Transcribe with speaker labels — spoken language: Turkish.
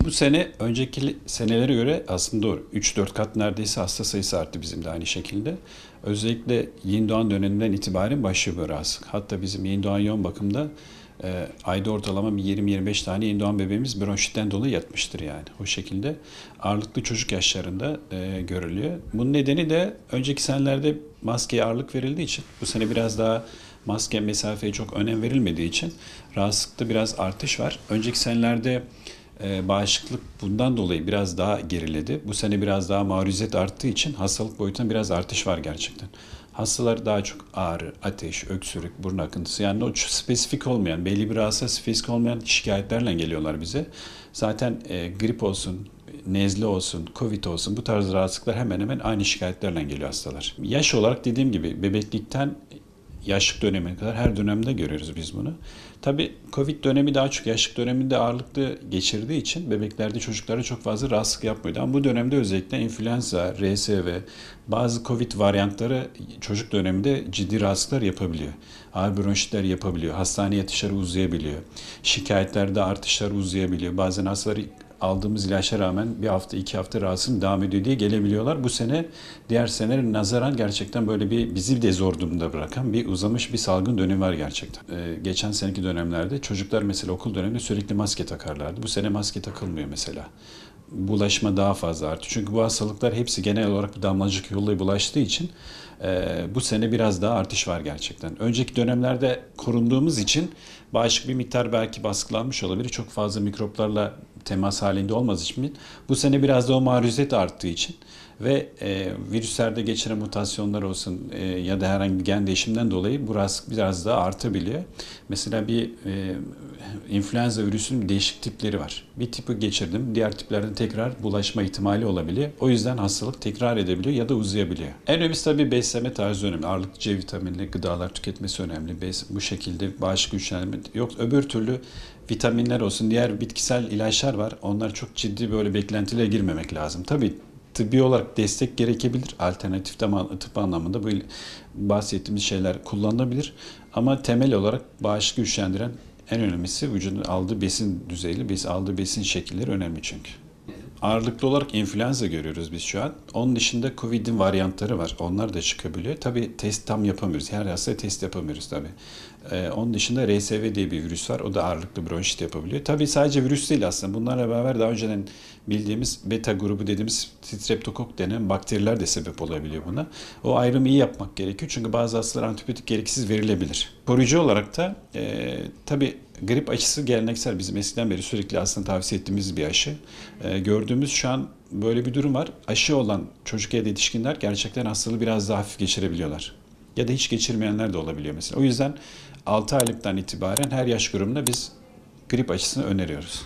Speaker 1: Bu sene önceki senelere göre aslında doğru. 3-4 kat neredeyse hasta sayısı arttı bizim de aynı şekilde. Özellikle yeni doğan döneminden itibaren başlıyor böyle hastalık. Hatta bizim yeni doğan yoğun bakımda ayda ortalama bir 20-25 tane yeni doğan bebeğimiz bronşitten dolayı yatmıştır yani. O şekilde ağırlıklı çocuk yaşlarında görülüyor. Bunun nedeni de önceki senelerde maskeye ağırlık verildiği için bu sene biraz daha maske mesafeye çok önem verilmediği için rahatsızlıkta biraz artış var. Önceki senelerde bağışıklık bundan dolayı biraz daha geriledi. Bu sene biraz daha maruziyet arttığı için hastalık boyutunda biraz artış var gerçekten. Hastalar daha çok ağrı, ateş, öksürük, burun akıntısı yani o spesifik olmayan, belli bir rahatsızlığa spesifik olmayan şikayetlerle geliyorlar bize. Zaten grip olsun, nezle olsun, covid olsun bu tarz rahatsızlıklar hemen hemen aynı şikayetlerle geliyor hastalar. Yaş olarak dediğim gibi bebeklikten yaşlık dönemine kadar her dönemde görüyoruz biz bunu. Tabii Covid dönemi daha çok yaşlık döneminde ağırlıklı geçirdiği için bebeklerde çocuklara çok fazla rahatsızlık yapmıyordu. Ama bu dönemde özellikle influenza, RSV, bazı Covid varyantları çocuk döneminde ciddi rahatsızlıklar yapabiliyor. Ağır bronşitler yapabiliyor. Hastane yatışları uzayabiliyor. Şikayetlerde artışlar uzayabiliyor. Bazen hastaları aldığımız ilaçlara rağmen bir hafta, 2 hafta rahatsızlığım devam ediyor diye gelebiliyorlar. Bu sene diğer senelere nazaran gerçekten böyle bir bizi de zor durumda bırakan bir uzamış bir salgın dönemi var gerçekten. Geçen seneki dönemlerde çocuklar mesela okul döneminde sürekli maske takarlardı. Bu sene maske takılmıyor mesela. Bulaşma daha fazla artıyor. Çünkü bu hastalıklar hepsi genel olarak bir damlacık yoluyla bulaştığı için bu sene biraz daha artış var gerçekten. Önceki dönemlerde korunduğumuz için bağışıklık bir miktar belki baskılanmış olabilir. Çok fazla mikroplarla temas halinde olmaz için. Bu sene biraz da o maruziyet arttığı için ve virüslerde geçiren mutasyonlar olsun ya da herhangi bir gen değişiminden dolayı bu rahatsızlık biraz daha artabiliyor. Mesela bir influenza virüsünün değişik tipleri var. Bir tipi geçirdim, diğer tiplerden tekrar bulaşma ihtimali olabiliyor. O yüzden hastalık tekrar edebiliyor ya da uzayabiliyor. En önemlisi tabii beslenme tarzı önemli. Ağırlıklı C vitaminli gıdalar tüketmesi önemli. Bu şekilde bağışıklık güçlendirme. Yok öbür türlü vitaminler olsun, diğer bitkisel ilaçlar var. Onlar çok ciddi böyle beklentiyle girmemek lazım. Tabii tıbbi olarak destek gerekebilir. Alternatif tıp anlamında bu bahsettiğimiz şeyler kullanılabilir. Ama temel olarak bağışıklık güçlendiren en önemlisi vücudun aldığı besin düzeyi, aldığı besin şekilleri önemli çünkü. Ağırlıklı olarak influenza görüyoruz biz şu an. Onun dışında Covid'in varyantları var. Onlar da çıkabiliyor. Tabii test tam yapamıyoruz. Her hastaya test yapamıyoruz tabii. Onun dışında RSV diye bir virüs var. O da ağırlıklı bronşit yapabiliyor. Tabii sadece virüs değil aslında. Bunlarla beraber daha önceden bildiğimiz beta grubu dediğimiz streptokok denen bakteriler de sebep olabiliyor buna. O ayrımı iyi yapmak gerekiyor. Çünkü bazı hastalara antibiyotik gereksiz verilebilir. Koruyucu olarak da tabii grip aşısı geleneksel bizim eskiden beri sürekli aslında tavsiye ettiğimiz bir aşı. Gördüğümüz şu an böyle bir durum var. Aşı olan çocuk ya da yetişkinler gerçekten hastalığı biraz daha hafif geçirebiliyorlar. Ya da hiç geçirmeyenler de olabiliyor mesela. O yüzden 6 aylıktan itibaren her yaş grubunda biz grip aşısını öneriyoruz.